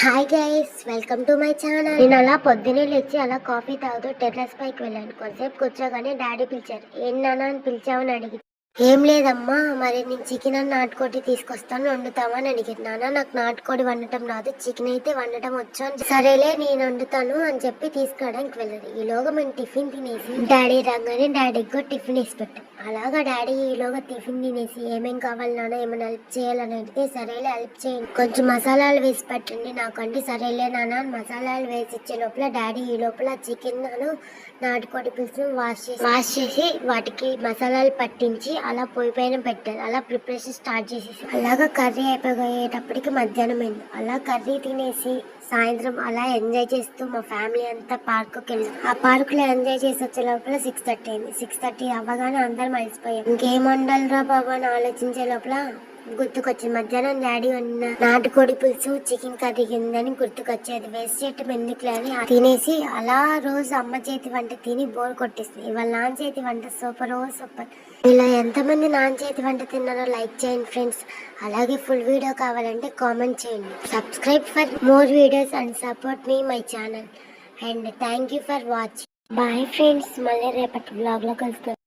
Hi guys, welcome to my channel. నేను అలా పొద్దునే లేచి అలా కాఫీ తాగుతూ టెర్రస్ పైకి వెళ్ళాను. కొంతసేపు కూర్చోగానే డాడీ పిలిచారు. ఏం నాన్న అని పిలిచావని అడిగి, ఏం లేదమ్మా, మరి నేను చికెన్ అని నాటుకోడి తీసుకొస్తాను, వండుతావా అని అడిగాను. నాన్న, నాకు నాటుకోడి వండటం రాదు, చికెన్ అయితే వండటం వచ్చు అని. సరేలే, నేను వండుతాను అని చెప్పి తీసుకురావడానికి వెళ్ళాడు. ఈలోగా మేము టిఫిన్ తినేసి డాడీ రాగానే డాడీకి కూడా టిఫిన్ వేసి పెట్టాం. అలాగా డాడీ ఈలోగా టిఫిన్ తినేసి ఏమేం కావాలి నాన్న, ఏమైనా హెల్ప్ చేయాలని అడిగితే, సరేలే హెల్ప్ చేయండి, కొంచెం మసాలాలు వేసి పెట్టండి నాకండి. సరేలే నాన్న మసాలాలు వేసి ఇచ్చే లోపల డాడీ ఈ లోపల చికెన్ నాటుకోడి పులుసు వాష్ చేసి వాటికి మసాలాలు పట్టించి అలా పొయ్యి పైన పెట్టారు. అలా ప్రిపరేషన్ స్టార్ట్ చేసేసి అలాగా కర్రీ అయిపోయేటప్పటికి మధ్యాహ్నం అయింది. అలా కర్రీ తినేసి సాయంత్రం అలా ఎంజాయ్ చేస్తూ మా ఫ్యామిలీ అంతా పార్కుకి వెళ్ళాం. ఆ పార్క్ లో ఎంజాయ్ చేసి వచ్చే లోపల 6:30 అయింది. 6:30 అవ్వగానే అందరం అలసిపోయాం. ఇంకేం వండాలిరా బాబు అని ఆలోచించే లోపల గుర్తుకొచ్చింది, మధ్యాహ్నం డాడీ వండిన నాటుకోడి పులుసు చికెన్ కర్రీ కిందని గుర్తుకొచ్చేది. వేస్ట్ చేయటం ఎందుకులే అని తినేసి అలా రోజు అమ్మ చేతి వంట తిని బోర్ కొట్టేస్తుంది. ఇవాళ నాన్న చేతి వంట సూపర్ సూపర్. ఇలా ఎంతమంది నాన్న చేతి వంట తిన్నారో లైక్ చేయండి ఫ్రెండ్స్. అలాగే ఫుల్ వీడియో కావాలంటే కామెంట్ చేయండి. Subscribe for more videos and support మీ my channel. And thank you for watching. Bye friends, మళ్ళీ రేపటి బ్లాగ్ లో కలుస్తాను.